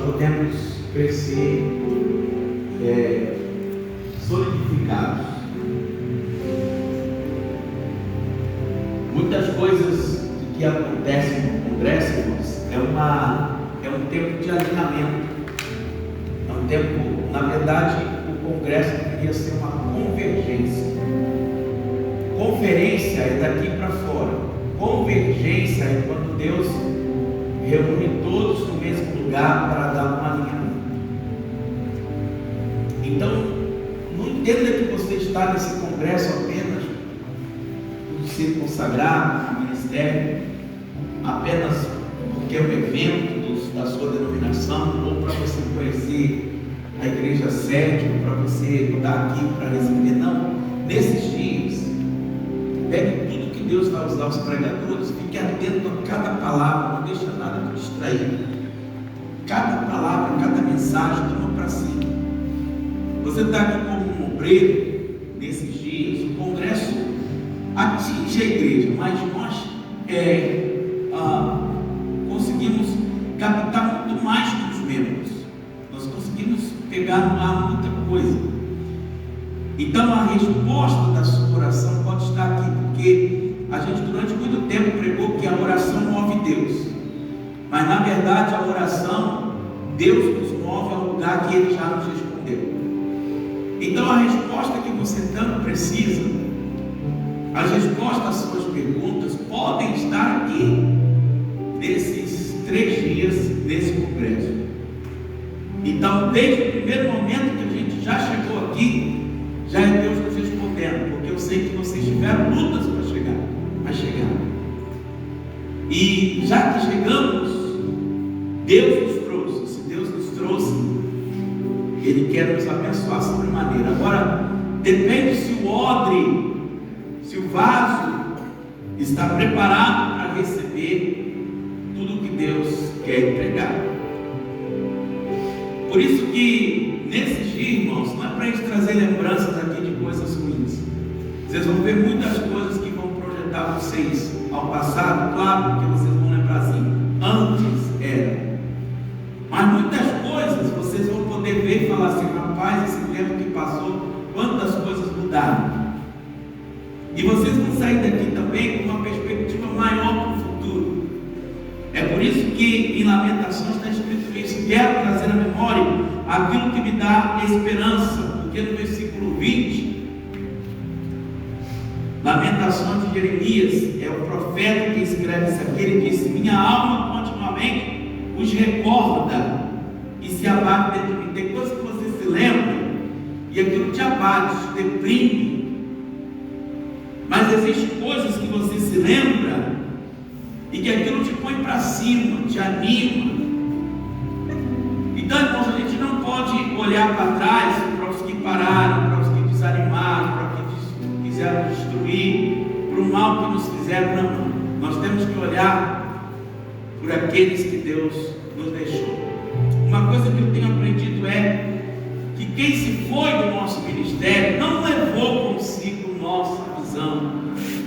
podemos crescer solidificados. Muitas coisas que acontecem no congresso, irmãos, é um tempo de alinhamento. É um tempo, na verdade, o congresso deveria ser uma convergência. Conferência é daqui para fora. Convergência é quando Deus reúne todos no mesmo lugar para dar um alinhamento. Então, não entenda que você está nesse congresso apenas por se consagrar ao ministério, apenas porque é um evento da sua denominação, ou para você conhecer a igreja sede, ou para você estar aqui para receber. Não, nesses dias, pegue tudo que Deus vai usar os pregadores, fique atento a cada palavra, não deixa nada te distrair. Cada palavra, cada mensagem, toma para si. Você está aqui como um obreiro nesses dias. O congresso atinge a igreja, mas nós conseguimos captar muito mais que os membros. Nós conseguimos pegar lá muita coisa. Então a resposta da sua oração pode estar aqui, porque a gente durante muito tempo pregou que a oração move Deus, mas na verdade a oração, Deus nos move ao lugar que Ele já nos respondeu. Então a resposta que você tanto precisa, as respostas às suas perguntas podem estar aqui nesses 3 dias nesse congresso. Então desde o primeiro momento que a gente já chegou aqui, já é Deus nos respondendo, porque eu sei que vocês tiveram lutas para chegar, mas chegaram. E já que chegamos, Deus nos trouxe. Se Deus nos trouxe, Ele quer nos abençoar sobremaneira. Agora, depende se o odre, se o vaso está preparado para receber tudo que Deus quer entregar. Por isso que nesses dias, irmãos, não é para a gente trazer lembranças aqui de coisas ruins. Vocês vão ver muitas coisas que vão projetar vocês ao passado, claro, porque vocês vão lembrar assim, antes era. Mas muitas coisas vocês vão poder ver e falar assim, rapaz, esse tempo que passou, quantas coisas mudaram. E vocês vão sair daqui também com uma perspectiva maior para o futuro. É por isso que em Lamentações está escrito isso: quero trazer à memória aquilo que me dá esperança, porque no versículo 20, Lamentações de Jeremias, é o profeta que escreve isso aqui, ele disse: minha alma continuamente os recorda e se abate dentro de mim. Tem coisas que você se lembra e aquilo te abate, te deprime. Mas existem coisas que você se lembra e que aquilo te põe para cima, te anima. Então, irmãos, a gente não pode olhar para trás para os que pararam, para os que desanimaram, para os que quiseram destruir, para o mal que nos fizeram. Não. Nós temos que olhar por aqueles que Deus nos deixou. Uma coisa que eu tenho aprendido é que quem se foi do nosso ministério não levou consigo nossa visão,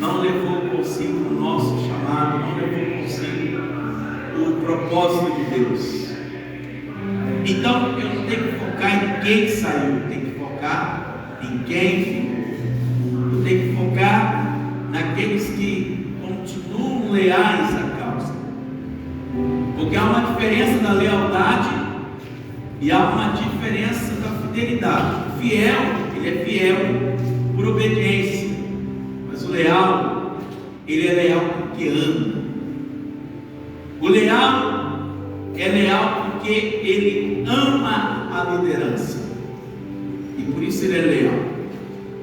não levou consigo o nosso chamado, não levou consigo o propósito de Deus. Então eu não tenho que focar em quem saiu, eu tenho que focar em quem ficou. Eu tenho que focar naqueles que continuam leais à causa. Porque há uma diferença da lealdade e há uma diferença da fidelidade. O fiel, ele é fiel por obediência, mas o leal, ele é leal porque ama. O leal é leal porque ele ama a liderança, e por isso ele é leal.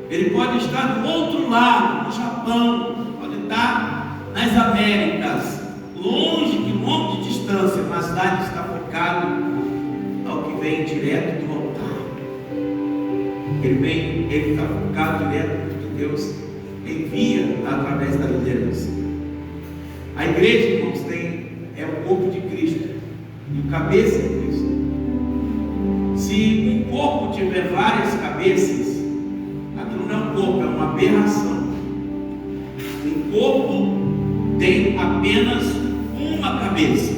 Ele pode estar do outro lado, no Japão, pode estar nas Américas, longe, quilômetros de distância, mas lá ele está focado ao que vem direto do altar. Ele está focado direto no que Deus envia através da liderança. A igreja, irmãos, é o corpo de Cristo, e o cabeça é Cristo. Se um corpo tiver várias cabeças, aquilo não é um corpo, é uma aberração. Um corpo tem apenas uma cabeça.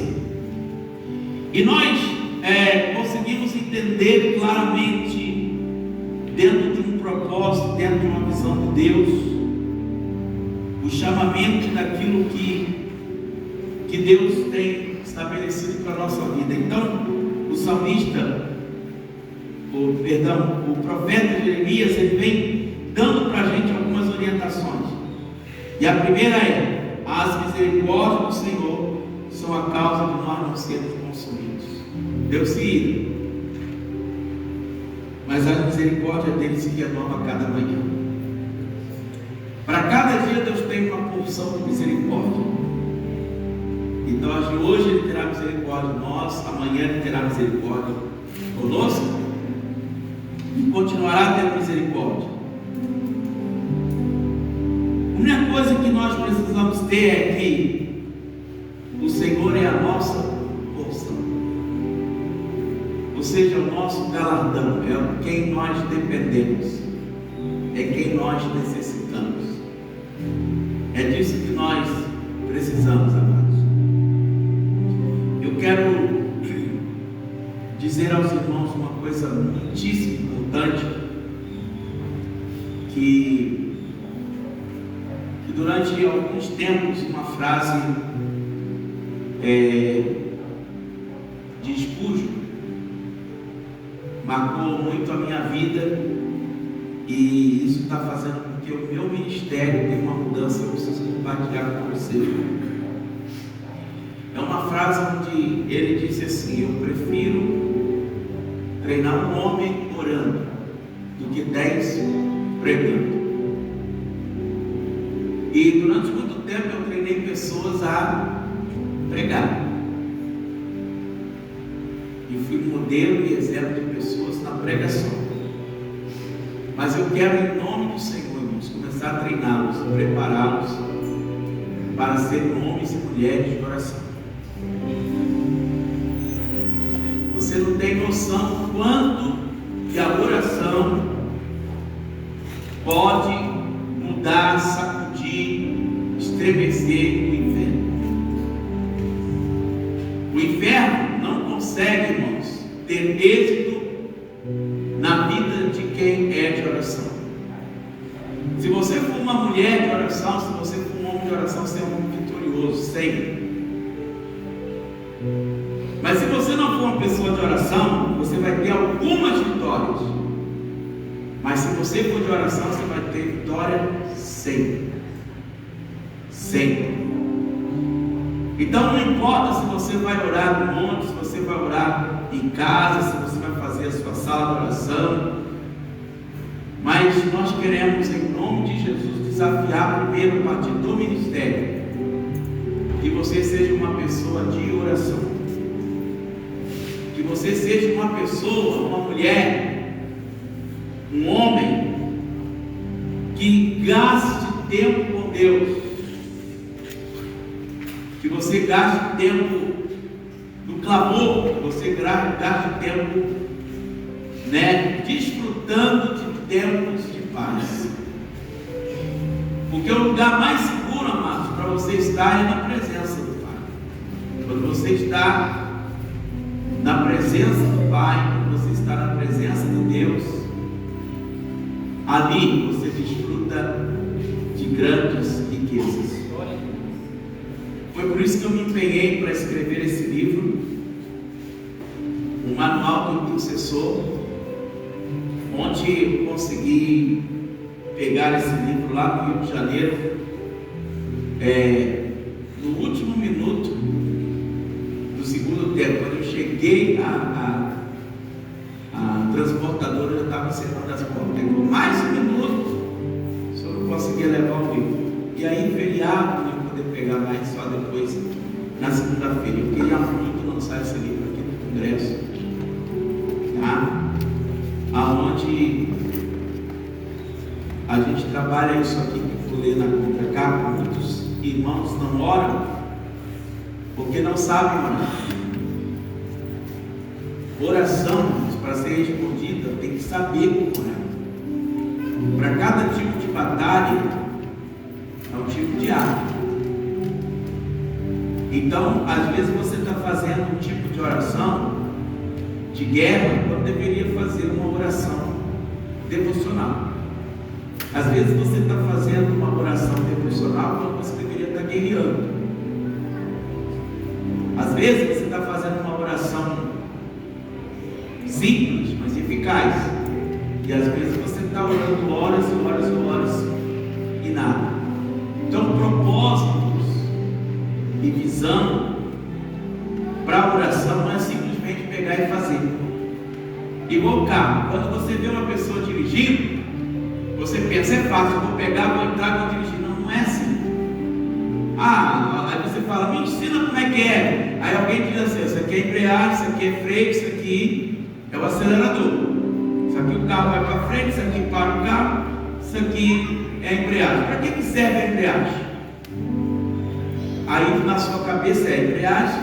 E nós conseguimos entender claramente, dentro de um propósito, dentro de uma visão de Deus, o chamamento daquilo que Deus tem estabelecido para a nossa vida. Então, o salmista, o profeta Jeremias, ele vem dando para a gente algumas orientações. E a primeira é: as misericórdias do Senhor são a causa de nós não sermos consumidos. Deus se ira, mas a misericórdia dele se renova a cada manhã. Para cada dia Deus tem uma porção de misericórdia. Então hoje Ele terá misericórdia de nós, amanhã Ele terá misericórdia conosco e continuará tendo misericórdia. A única coisa que nós precisamos ter é que o Senhor é a nossa porção, ou seja, o nosso galardão, é quem nós dependemos, é quem nós necessitamos, é disso que nós precisamos, amados. Eu quero dizer aos irmãos uma coisa muitíssimo importante, que durante alguns tempos uma frase de Spurgeon marcou muito a minha vida, e isso está fazendo com que o meu ministério tenha uma mudança. Eu preciso compartilhar com vocês. É uma frase onde ele disse assim: eu prefiro treinar um homem orando do que 10 pregando. E durante muito tempo eu treinei pessoas a pregar, e fui modelo e exemplo de pessoas na pregação. Mas eu quero, em nome do Senhor, irmãos, começar a treiná-los, prepará-los para serem homens e mulheres de oração. Você não tem noção quanto que a oração pode mudar, sacudir, estremecer o inferno. O inferno não consegue, irmãos, ter êxito na vida de quem é de oração. Se você for uma mulher de oração, se você for um homem de oração, você é um homem vitorioso, sempre. Mas se você não for uma pessoa de oração, você vai ter algumas vitórias. Mas se você for de oração, você vai ter vitória sempre. Sempre. Então não importa se você vai orar no monte, se você vai orar em casa, se você vai fazer a sua sala de oração. Mas nós queremos, em nome de Jesus, desafiar primeiro, a partir do ministério, que você seja uma pessoa de oração, que você seja uma pessoa, uma mulher, um homem que gaste tempo com Deus, que você gaste tempo no clamor, que você gaste tempo, desfrutando de tempos de paz. Porque o lugar mais seguro, amados, para você estar é na presença do Pai. Quando você está na presença do Pai, quando você está na presença de Deus, ali você desfruta de grandes riquezas. Foi por isso que eu me empenhei para escrever esse livro, o Manual do Intercessor, onde eu consegui pegar esse livro lá no Rio de Janeiro, no último minuto do segundo tempo. Quando eu cheguei, a transportadora já estava encerrando as portas. Pegou mais um minuto, só não conseguia levar o livro. E aí, feriado, eu poder pegar mais só depois, na segunda-feira. Eu queria muito lançar esse livro aqui no Congresso, tá? Aonde a gente trabalha isso aqui que eu vou ler na contracapa. Muitos irmãos não oram porque não sabem orar. Oração, para ser respondida, tem que saber como orar. Para cada tipo de batalha é um tipo de arma. Então, às vezes você está fazendo um tipo de oração de guerra quando deveria fazer uma oração devocional. Às vezes você está fazendo uma oração devocional quando você deveria estar guerreando. Às vezes você está fazendo uma oração simples, mas eficaz. E às vezes você está orando horas e horas e horas e nada. Então, propósitos e visão para a oração não é simplesmente pegar e fazer. Igual o carro. Quando você vê uma pessoa dirigindo, você pensa, é fácil, vou pegar, vou entrar, vou dirigir. Não, não é assim. Aí você fala, me ensina como é que é. Aí alguém diz assim, isso aqui é embreagem, isso aqui é freio, isso aqui é o acelerador. Isso aqui o carro vai para frente, isso aqui para o carro, isso aqui é a embreagem. Para que serve a embreagem? Aí na sua cabeça é a embreagem,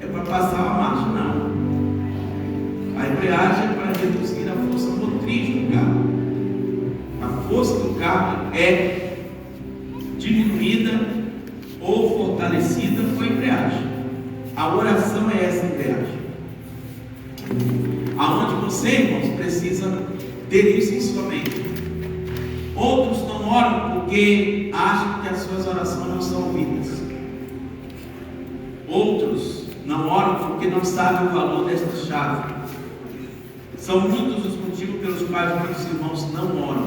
é para passar a marcha. Não. A embreagem é para reduzir a força motriz do carro. A força do carro é diminuída ou fortalecida com a embreagem. A oração é essa embreagem. Aonde você, irmãos, precisa ter isso em sua mente. Outros não oram porque acham que as suas orações não são ouvidas. Outros não oram porque não sabem o valor desta chave. São muitos os motivos pelos quais muitos irmãos não oram.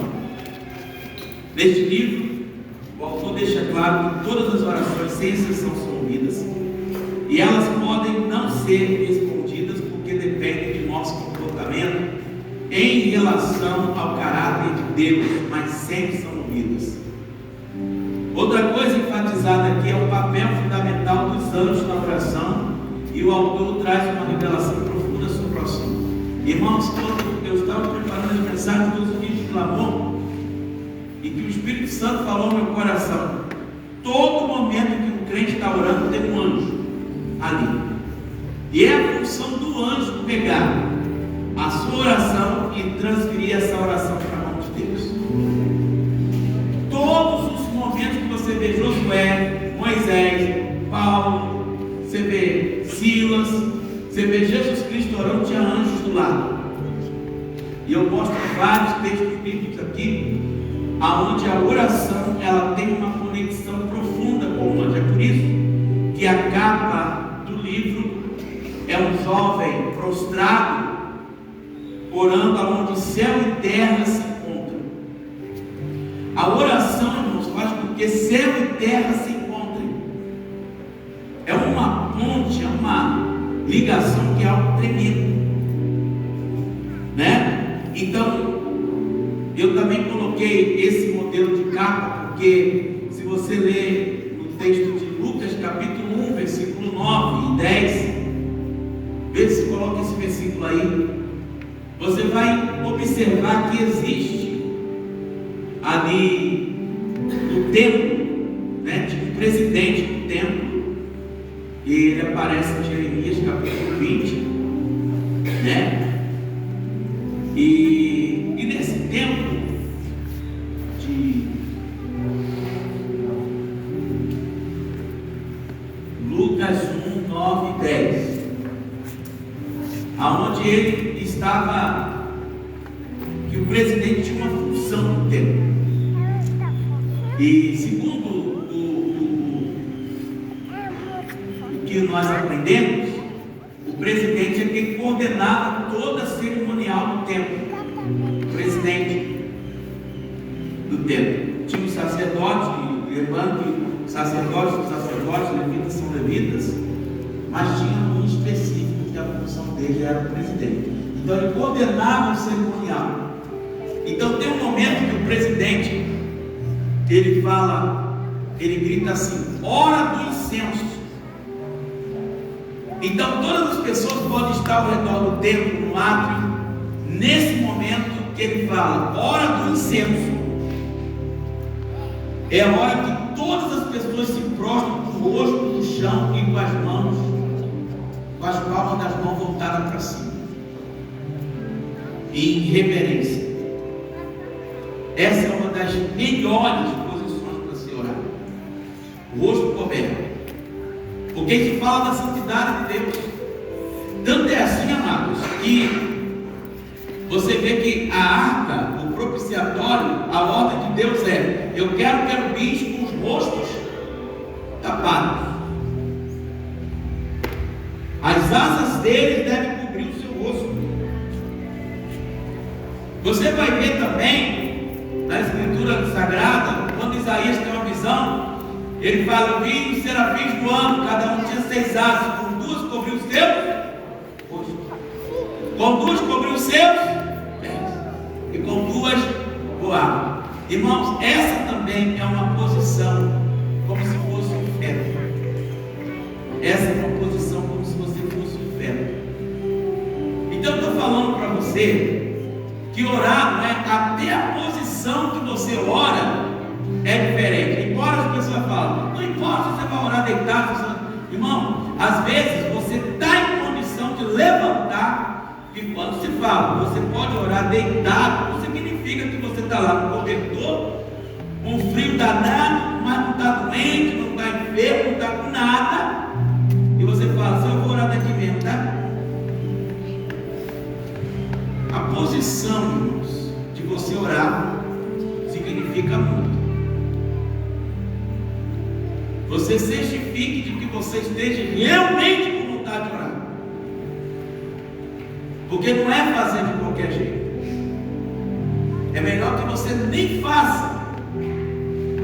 Neste livro, o autor deixa claro que todas as orações, sem exceção, são ouvidas. E elas podem não ser respondidas porque dependem de nosso comportamento em relação ao caráter de Deus, mas sempre são ouvidas. Outra coisa enfatizada aqui é o papel fundamental dos anjos na oração, e o autor traz uma revelação profunda sobre o assunto. Irmãos, quando eu estava preparando a mensagem dos dias de clamor, e que o Espírito Santo falou no meu coração, todo momento que um crente está orando tem um anjo ali, e é a função do anjo pegar a sua oração e transferir essa oração para a mão de Deus. Todos os momentos que você vê Josué, Moisés, Paulo, você vê Silas, você vê Jesus Cristo orando, tinha anjos do lado. E eu mostro vários textos bíblicos aqui, aonde a oração ela tem uma conexão profunda com o anjo. É por isso que a capa do livro é um jovem prostrado, orando aonde céu e terra se encontram. A oração, irmãos, faz com que céu e terra se encontrem. É uma ponte, é uma ligação que é algo tremendo, né? Então, eu também coloquei esse modelo de capa, porque se você ler no texto de Lucas, capítulo 1, versículo 9 e 10, vê se coloca esse versículo aí, você vai observar que existe ali no templo, né, de um presidente do templo, e ele aparece em Jeremias, capítulo 20, né? E nesse tempo de Lucas 1, 9 e 10, aonde ele estava, que o presidente tinha uma função no templo. E segundo o que nós aprendemos, o presidente é quem coordenava toda a cerimonial do templo. O presidente do templo. Tinha os sacerdotes, lembrando que os sacerdotes, levitas são levitas, mas tinha um específico que a função dele era o presidente. Então ele coordenava o cerimonial. Então tem um momento que o presidente, ele fala, ele grita assim, hora do incenso. Então todas as pessoas podem estar ao redor do templo, no átrio, nesse momento que ele fala, hora do incenso. É a hora que todas as pessoas se prostram com o rosto no chão e com as mãos, com as palmas das mãos voltadas para cima, em reverência. Essa é uma das melhores posições para se orar. O rosto coberto. Porque se fala da santidade de Deus. Tanto é assim, amados, E você vê que a arca, o propiciatório, a ordem de Deus é: eu quero querubins com os rostos tapados. As asas deles devem cobrir o seu rosto. Você vai ver também na Escritura Sagrada, quando Isaías tem uma visão, ele fala: eu vi os serafins voando, cada um tinha 6 asas, com 2 cobriu os seus rostos, com 2 cobriu os seus pés, e com 2 voavam. Irmãos, essa também é uma posição como se fosse um feto. Essa é uma posição como se você fosse um feto. Então eu estou falando para você que orar, não é? Até a posição que você ora é diferente. Embora as pessoas falam, não importa se você vai orar deitado, irmão, às vezes você está em condição de levantar, e quando se fala, você pode orar deitado, não significa que você está lá no cobertor, com frio danado, mas não está doente, não está enfermo, não está com nada, e você fala: se eu vou orar daqui mesmo, tá? A posição, irmãos, de você orar significa muito. Você certifique de que você esteja realmente com vontade de orar, porque não é fazer de qualquer jeito. É melhor que você nem faça,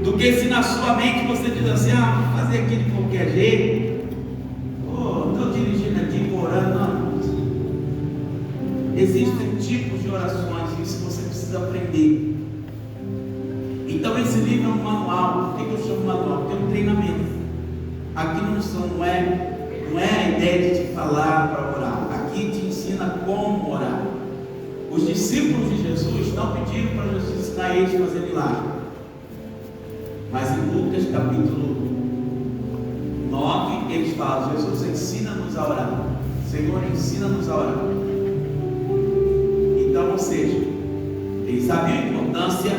do que se na sua mente você diz assim: vou fazer aqui de qualquer jeito. Estou dirigindo aqui, vou orando. Não. Existem tipos de orações, isso você precisa aprender. Então esse livro é um manual. Por que eu chamo manual? Porque é um treinamento. Aqui não é a ideia de te falar para orar. Aqui te ensina como orar. Os discípulos de Jesus não pediram para Jesus ensinar eles a fazer milagre. Mas em Lucas capítulo 9 eles falam: Jesus, ensina-nos a orar. Senhor, ensina-nos a orar. Então, ou seja, eles sabiam a importância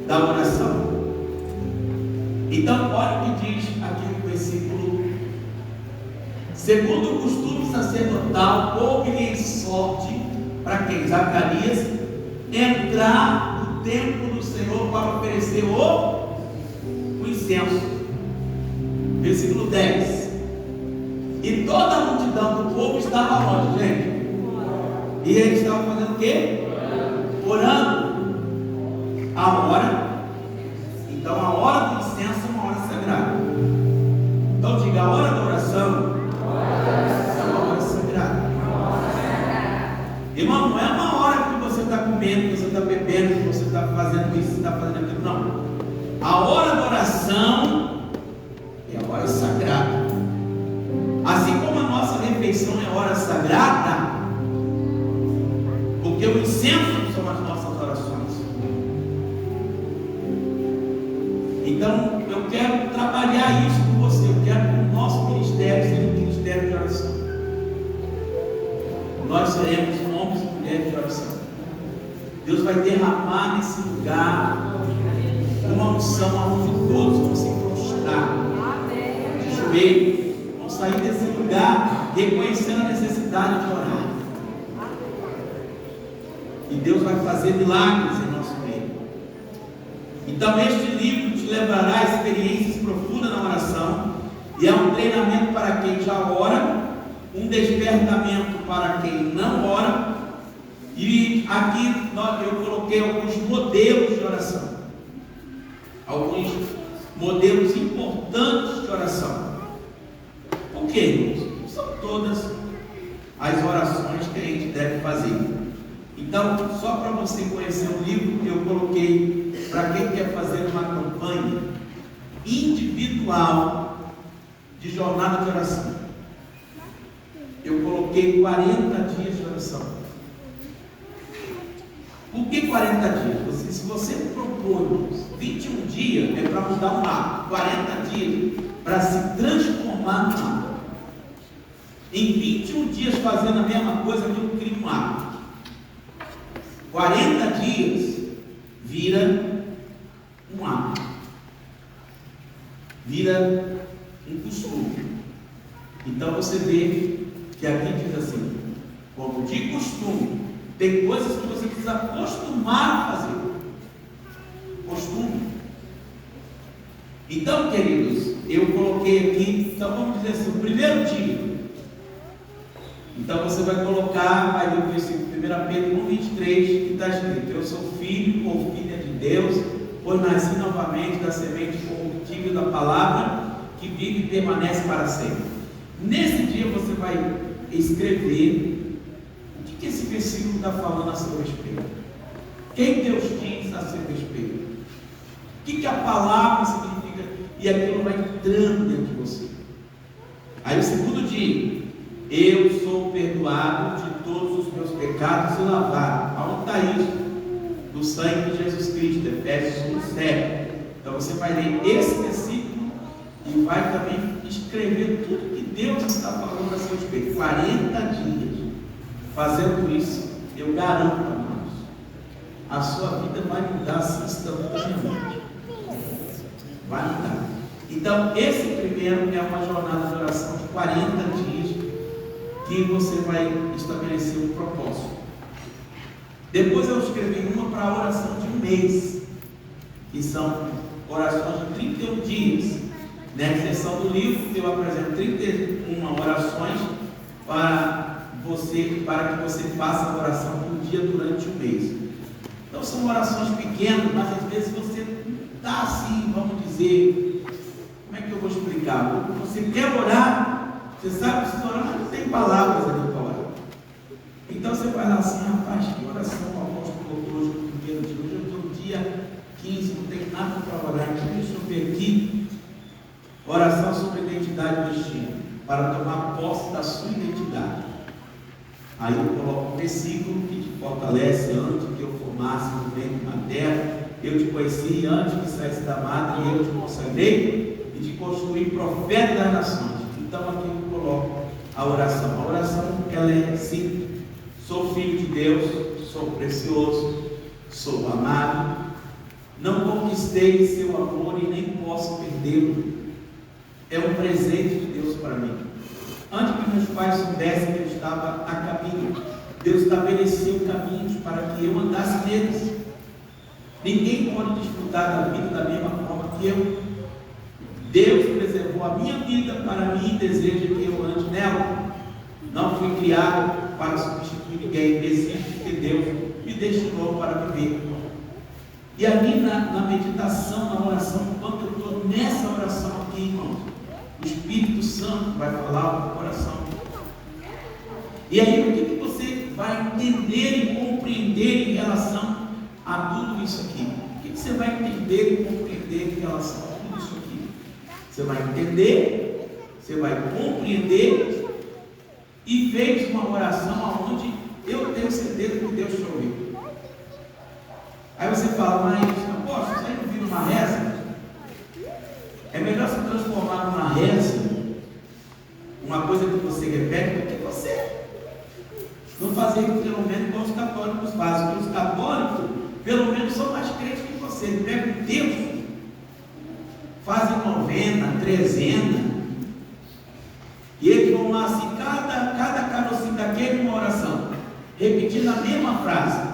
da oração. Então, olha o que diz aqui no versículo: segundo o costume sacerdotal, houve-lhe sorte para quem? Zacarias entrar no templo do Senhor para oferecer o incenso. Versículo 10: e toda a multidão do povo estava onde, gente? E eles estavam fazendo o quê? Orando. A hora. Então a hora do incenso é uma hora sagrada. Então diga: a hora da oração é uma hora sagrada. Irmão, não é uma hora que você está comendo, que você está bebendo, que você está fazendo isso, que você está fazendo aquilo. Não. A hora da oração é a hora sagrada. Assim como a nossa refeição é hora sagrada, porque o incenso são as nossas orações. Então eu quero trabalhar isso com você. Eu quero que o nosso ministério seja um ministério de oração. Nós seremos homens e mulheres de oração. Deus vai derramar nesse lugar uma unção onde todos vão se prostrar de joelho, vão sair desse lugar reconhecendo a necessidade de orar. E Deus vai fazer milagres em nosso meio. Então este livro te levará a experiências profundas na oração, e é um treinamento para quem já ora, um despertamento para quem não ora. E aqui eu coloquei alguns modelos de oração, alguns modelos importantes de oração. Por quê, irmãos? São todas as orações que a gente deve fazer. Então, só para você conhecer o livro, eu coloquei para quem quer fazer uma campanha individual de jornada de oração. Eu coloquei 40 dias de oração. Por que 40 dias? Se você propõe 21 dias, é para mudar um hábito. 40 dias para se transformar no hábito. Em 21 dias fazendo a mesma coisa, aquilo cria um hábito. 40 dias vira um hábito, vira um costume. Então você vê que aqui diz assim: como de costume. Tem coisas que você precisa acostumar a fazer. Costume. Então, queridos, eu coloquei aqui, então vamos dizer assim, o primeiro dia. Então você vai colocar, vai ler o versículo 1 Pedro 1,23, que está escrito: eu sou filho ou filha de Deus, pois nasci novamente da semente corruptível da palavra, que vive e permanece para sempre. Nesse dia você vai escrever o que esse versículo está falando a seu respeito. Quem Deus diz a seu respeito. O que a palavra significa. E aquilo vai entrando dentro de você. Aí o segundo dia: eu sou perdoado de todos os meus pecados e lavado. Aonde está isso? Do sangue de Jesus Cristo, Efésios 1:7. Então você vai ler esse versículo e vai também escrever tudo que Deus está falando a seu respeito. 40 dias fazendo isso, eu garanto, amados, a sua vida vai mudar assim instantaneamente. Vai mudar. Então esse primeiro é uma jornada de oração de 40 dias, que você vai estabelecer um propósito. Depois eu escrevi uma para a oração de um mês, que são orações de 31 dias. Nessa seção do livro eu apresento 31 orações para que você faça a oração por dia durante um mês. Então são orações pequenas, mas às vezes você está assim, vamos dizer, como é que eu vou explicar? Você quer orar, você sabe que precisa orar, mas não tem palavras ali para orar. Então você vai lá assim: rapaz, que oração o apóstolo colocou hoje no primeiro dia? Hoje eu estou no dia 15, não tem nada para orar. Então deixa eu ver aqui. Oração sobre identidade e destino, para tomar posse da sua identidade. Aí eu coloco um versículo que te fortalece: antes que eu formasse no ventre materno, eu te conheci, antes que saísse da madre, eu te consagrei e te construí profeta das nações. Então aqui eu coloco a oração. A oração, ela é simples: sou filho de Deus, sou precioso, sou amado, não conquistei seu amor e nem posso perdê-lo. É um presente de Deus para mim. Antes que meus pais soubessem que eu estava a caminho, Deus estabeleceu caminhos para que eu andasse neles. Ninguém pode desfrutar da vida da mesma forma que eu. Deus preservou a minha vida para mim e deseja que eu ande nela. Não fui criado para substituir ninguém, existe que Deus me destinou para viver. E ali na meditação, na oração, quando eu estou nessa oração aqui, irmãos, o Espírito Santo vai falar no coração. E aí o que você vai entender e compreender em relação a tudo isso aqui? O que você vai entender e compreender em relação a tudo isso aqui? Você vai entender, você vai compreender, e fez uma oração onde eu tenho certeza que Deus te ouviu. Aí você fala: mas apóstolo, você não viu uma reza? É melhor se transformar numa reza, uma coisa que você repete, do que você não fazer pelo menos igual os católicos fazem. Porque os católicos, pelo menos, são mais crentes que você. Eles pegam Deus, fazem novena, trezena, e eles vão lá assim, cada carocinho daquele uma oração, repetindo a mesma frase.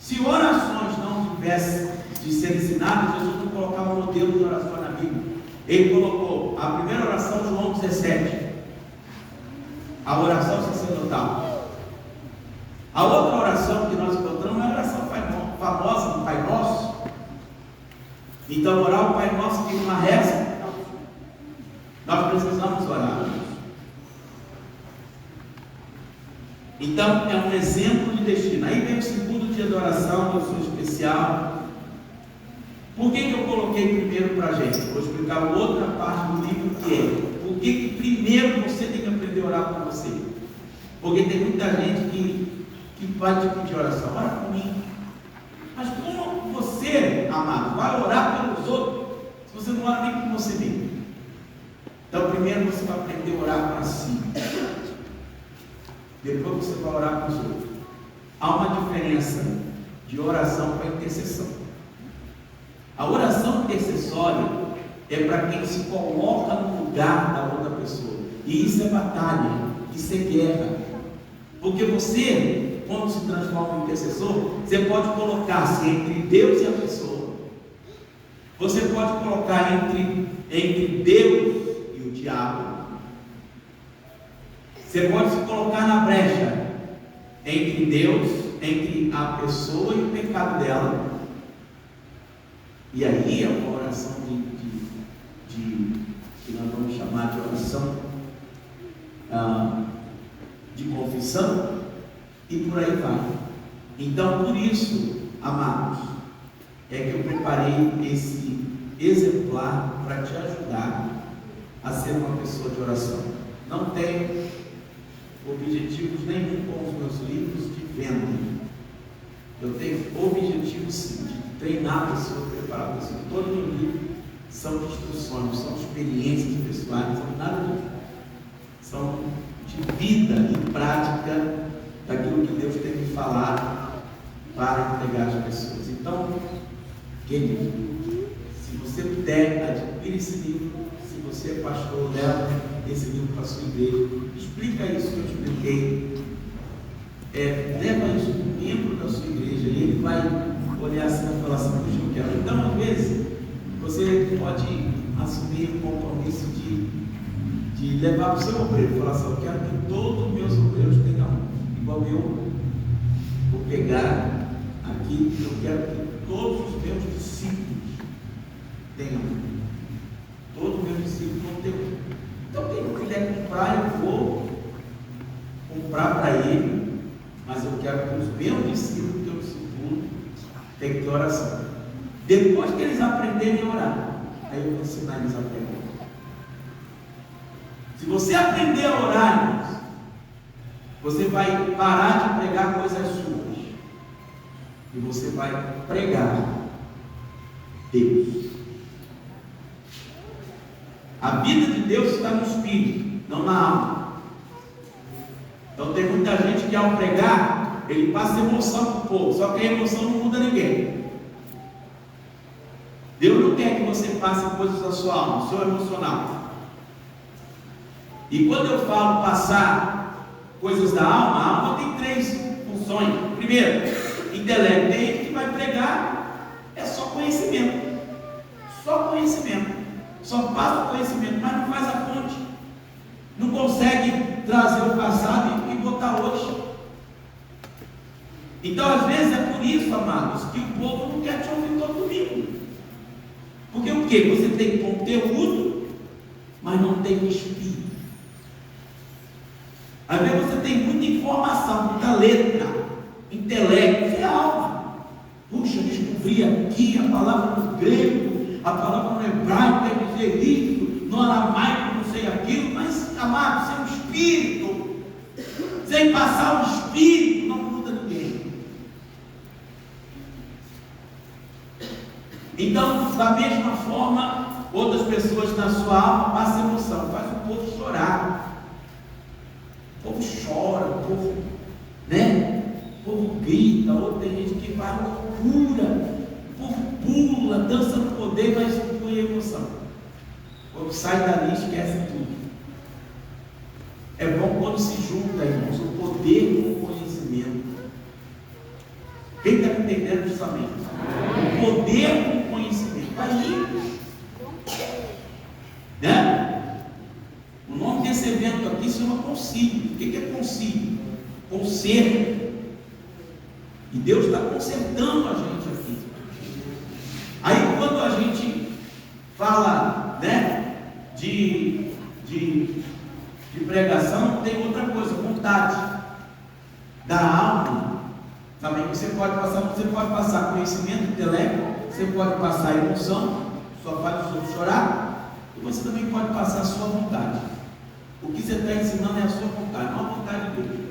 Se orações não tivessem de ser ensinadas, Jesus não colocava um modelo de oração na Bíblia. Ele colocou a primeira oração, João 17, a oração sacerdotal. A outra oração que nós encontramos é a oração famosa do Pai Nosso. Então, orar o Pai Nosso tem uma reza. Nós precisamos orar. Então, é um exemplo de destino. Aí vem o segundo dia de oração, que eu sou especial. Por que eu coloquei primeiro para a gente? Vou explicar outra parte do livro, que é: por que primeiro você tem que aprender a orar por você? Porque tem muita gente que vai te pedir oração. Ora por mim. Mas como você, amado, vai orar pelos outros, se você não ora nem por você mesmo? Então, primeiro você vai aprender a orar para si. Depois você vai orar para os outros. Há uma diferença de oração para intercessão. A oração intercessória é para quem se coloca no lugar da outra pessoa. E isso é batalha, isso é guerra. Porque você, quando se transforma em intercessor, você pode colocar-se entre Deus e a pessoa. Você pode colocar entre Deus e o diabo. Você pode se colocar na brecha entre Deus, entre a pessoa e o pecado dela. E aí é uma oração que nós vamos chamar de oração de confissão, e por aí vai. Então, por isso, amados, é que eu preparei esse exemplar para te ajudar a ser uma pessoa de oração. Não tenho objetivos nenhum com os meus livros de venda. Eu tenho objetivo sim, de treinar a pessoa, preparar a pessoa. Todo meu livro são instruções, são experiências pessoais, não são nada disso. São de vida e prática daquilo que Deus tem me falado para entregar às pessoas. Então, querido, se você puder, adquire esse livro. Se você é pastor, leva esse livro para a sua igreja. Explica isso que eu expliquei. Leva isso para um membro da sua igreja e ele vai olhar assim e falar assim: puxa, eu quero. Então, às vezes, você pode assumir o compromisso de levar para o seu obreiro e falar assim: eu quero que todos os meus obreiros tenham um, igual eu vou pegar aqui, eu quero que todos os meus discípulos tenham um. Todos os meus discípulos vão ter um. Então, quem não quiser comprar, eu vou comprar para ele, mas eu quero que os meus discípulos, que eu discipulo, tenham que ter oração. Depois que eles aprenderem a orar, aí eu vou ensinar eles a aprender. Se você aprender a orar, irmãos, você vai parar de pregar coisas suas e você vai pregar Deus. A vida de Deus está no espírito, não na alma. Então tem muita gente que ao pregar, ele passa emoção para o povo, só que a emoção não muda ninguém. Deus não quer que você passe coisas da sua alma, seu emocional. E quando eu falo passar coisas da alma, a alma tem 3 funções. Primeiro, intelecto. Tem gente que vai pregar, é só conhecimento. Só conhecimento. Só passa o conhecimento, mas não faz a ponte. Não consegue trazer o passado e botar hoje. Então, às vezes, é por isso, amados, que o povo não quer te ouvir todo domingo. Porque o quê? Você tem conteúdo, mas não tem espírito. Às vezes você tem muita informação, muita letra, intelecto, isso é alma. Puxa, descobri aqui a palavra no grego, a palavra no hebraico quer dizer isso, no aramaico não sei aquilo, mas, amado, sem o espírito, sem passar o espírito, não muda ninguém. Então, da mesma forma, outras pessoas na sua alma passam emoção, faz o povo chorar. O povo chora, o povo, né? O povo grita, ou tem gente que faz loucura, o povo pula, dança no poder, mas não põe emoção. Quando sai dali, esquece tudo. É bom quando se junta, irmãos, o poder com o conhecimento. Quem está me entendendo justamente? O poder com o conhecimento. Vai ir. Né? O nome desse evento aqui se chama concílio. O que é concílio? Conserto. E Deus está consertando a gente aqui. Aí quando a gente fala, né, de pregação, tem outra coisa, vontade da alma. Também você pode passar conhecimento, intelecto, você pode passar emoção, só faz os outros chorar, e você também pode passar a sua vontade. O que você está ensinando é a sua vontade, não a vontade de Deus.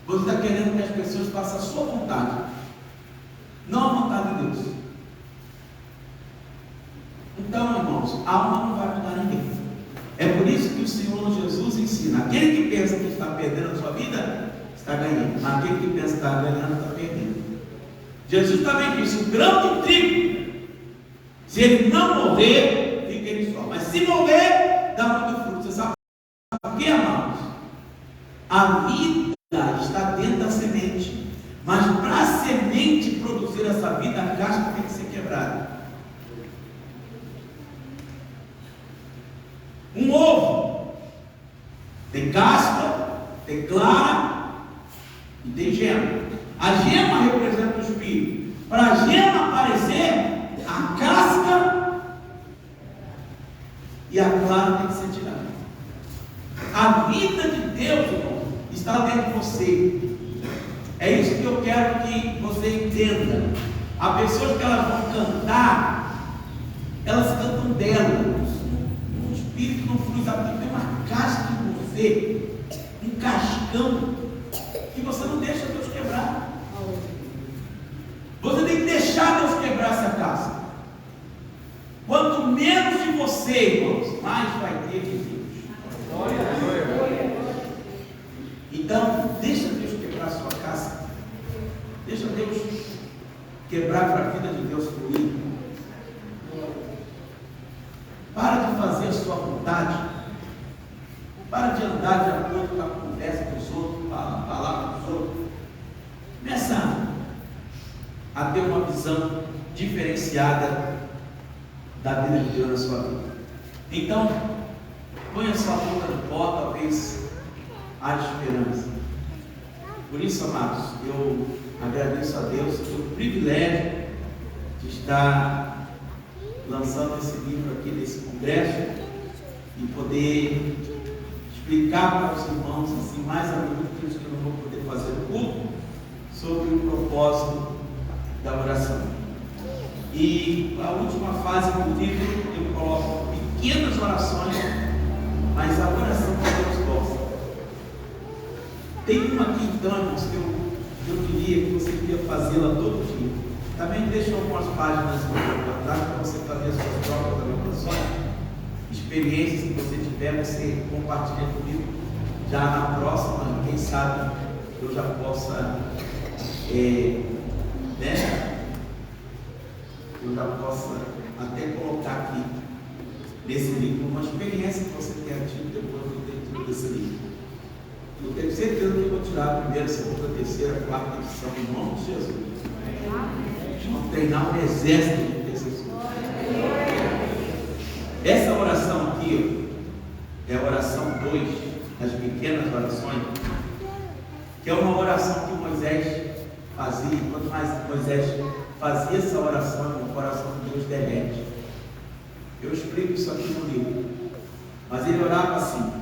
Você está querendo que as pessoas façam a sua vontade, não a vontade de Deus. Então, irmãos, a alma não vai mudar ninguém. É por isso que o Senhor Jesus ensina: aquele que pensa que está perdendo a sua vida, está ganhando. Aquele que pensa que está ganhando, está perdendo. Jesus também disse: o grão de trigo, se ele não morrer, fica ele só. Mas se morrer, dá muito fruto. Você sabe por quê, amados? A vida está dentro da semente. Mas para a semente produzir essa vida, a casca tem que ser quebrada. Um ovo tem casca, tem clara e tem gema. A gema representa o espírito. Para a gema aparecer, a casca e a clara tem que ser tirada. A vida de Deus, irmão, está dentro de você. É isso que eu quero que você entenda. Há pessoas que elas vão cantar, elas cantam dela. O espírito não flui, sabe? Tem uma casca em você, um cascão, que você não deixa Deus quebrar. Você tem que deixar Deus quebrar essa casca. Quanto menos de você, irmãos, mais vai ter de Deus. Então, deixa Deus quebrar a sua casca. Deixa Deus quebrar para a vida de Deus fluir. Para de fazer a sua vontade. Para de andar de acordo com a conversa dos outros, com a palavra dos outros. Começa a ter uma visão diferenciada da vida de Deus na sua vida. Então, põe a sua boca no pó, talvez há esperança. Por isso, amados, eu agradeço a Deus pelo privilégio de estar lançando esse livro aqui nesse congresso e poder explicar para os irmãos, assim, mais a minutos que eu não vou poder fazer no culto, sobre o propósito da oração. E a última fase do livro eu coloco pequenas orações, mas a oração que Deus gosta. Tem uma aqui, então, irmãos, que eu queria que você queria fazê-la todo dia. Também deixa algumas páginas para você fazer as suas próprias anotações, experiências que você tiver, você compartilha comigo. Já na próxima, quem sabe eu já possa, eu já possa até colocar aqui nesse livro uma experiência que você tenha tido depois do leitura desse livro. Eu tenho certeza que eu vou tirar a primeira, segunda, terceira, quarta edição em nome de Jesus. Vamos treinar um exército de intercessores. Essa oração aqui é a oração 2 das pequenas orações, que é uma oração que Moisés fazia. Quanto mais Moisés fazia essa oração, o coração de Deus derrete. Eu explico isso aqui no livro. Mas ele orava assim: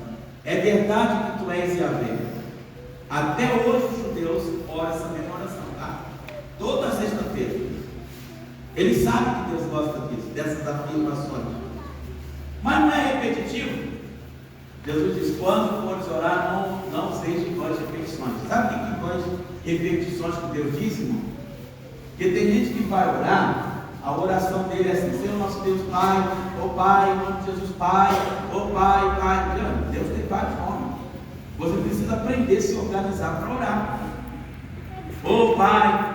é verdade que tu és Yahvé. Até hoje os judeus oram essa mesma oração, tá? Toda sexta-feira. Eles sabem que Deus gosta disso, dessas afirmações. Mas não é repetitivo. Jesus diz: quando fores orar, não seja igual às repetições. Sabe o que são as repetições que Deus diz, irmão? Porque tem gente que vai orar, a oração dele é assim: Senhor nosso Deus Pai, ô Pai, em nome de Jesus Pai, ô Pai, Pai. Deus tem vários nomes. Você precisa aprender a se organizar para orar. Ô Pai,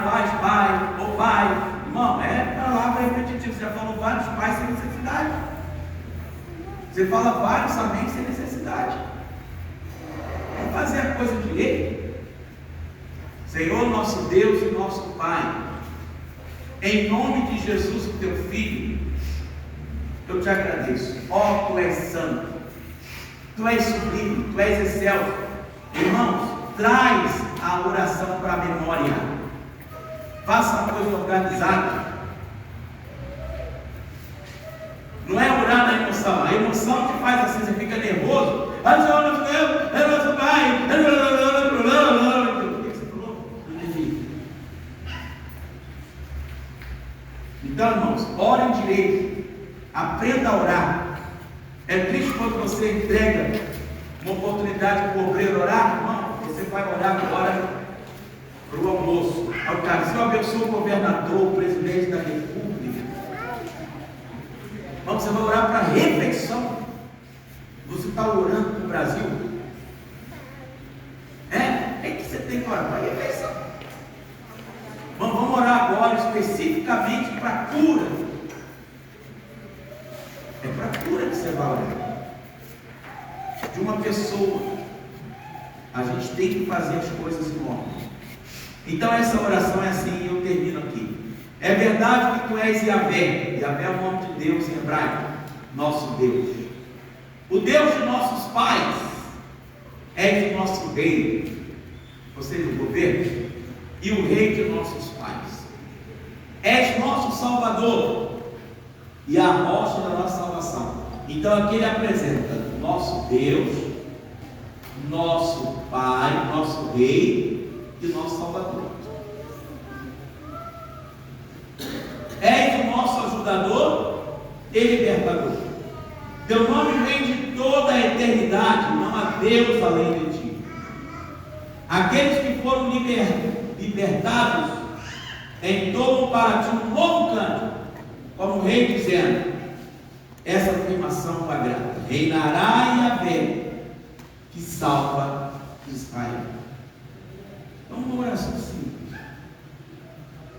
faz Pai, ô Pai. Irmão, é palavra repetitiva. Você já falou vários pais sem necessidade. Você fala vários amém sem necessidade. Vamos fazer a coisa direito. Senhor nosso Deus e nosso Pai, em nome de Jesus, o teu Filho, eu te agradeço. Ó, tu és santo, tu és sublime, tu és excelso. Irmãos, traz a oração para a memória. Faça uma coisa organizada. Não é orar na emoção. A emoção te faz assim, você fica nervoso. Ah, Senhor nosso Deus, é nosso Pai. O que você falou? Não entendi. Então, irmãos, orem direito. Aprenda a orar. É triste quando você entrega uma oportunidade para o obreiro orar. Irmão, você vai orar agora para o almoço. Ao cara, se eu abençoo o governador, o presidente da república, irmão, você vai orar para a refeição. Você está orando para o Brasil? É que você tem que orar para a refeição. Vamos orar agora especificamente para a cura. É para a cura que você vai orar. De uma pessoa. A gente tem que fazer as coisas em ordem. Então essa oração é assim, e eu termino aqui. É verdade que tu és Yahvé. Yahvé é o nome de Deus em hebraico, nosso Deus. O Deus de nossos pais és o nosso rei, ou seja, o governo, e o rei de nossos pais. És nosso Salvador e a rocha da nossa salvação. Então aqui ele apresenta nosso Deus, nosso Pai, nosso Rei e nosso Salvador. És o nosso ajudador e libertador. Teu nome vem de toda a eternidade, não há Deus além de ti. Aqueles que foram libertados entoam para ti um novo canto, como o rei dizendo, essa afirmação agrada: reinará Yahvé, que salva Israel. Então, uma oração simples,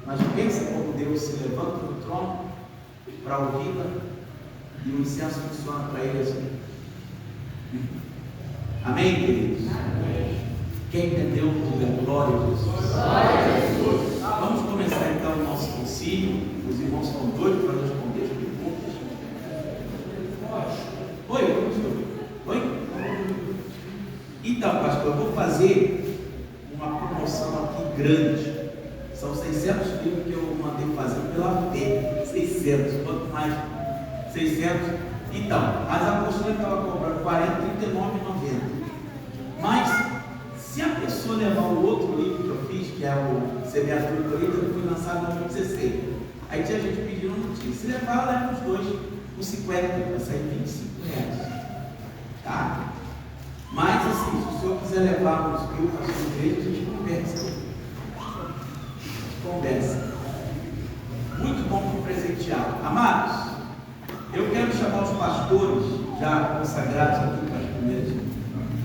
mas pensa como Deus se levanta do trono para ouvi-la e o incenso funciona para ele assim. Amém, queridos? Amém. Quem entendeu, diga glória a Jesus. Glória a Jesus. Vamos começar então o nosso concílio. Os irmãos estão doidos para responder as perguntas. Oi? Então, pastor, eu vou fazer uma promoção aqui grande. São 600 livros que eu mandei fazer pela fé. 600, quanto mais? 600. Então, as apostolas estavam cobrando 40, R$ 39,90. Mas, se a pessoa levar o outro livro que eu fiz, que é o Semeadura e Colheita, que foi lançado em 2016. Aí tinha gente pedindo notícia. Se levar, leva os dois por 50, vai sair R$25. Tá? Mas assim, se o senhor quiser levar uns mil para a sua igreja, a gente conversa. Muito bom para presentear. Amados, eu quero chamar os pastores já consagrados aqui para as primeiras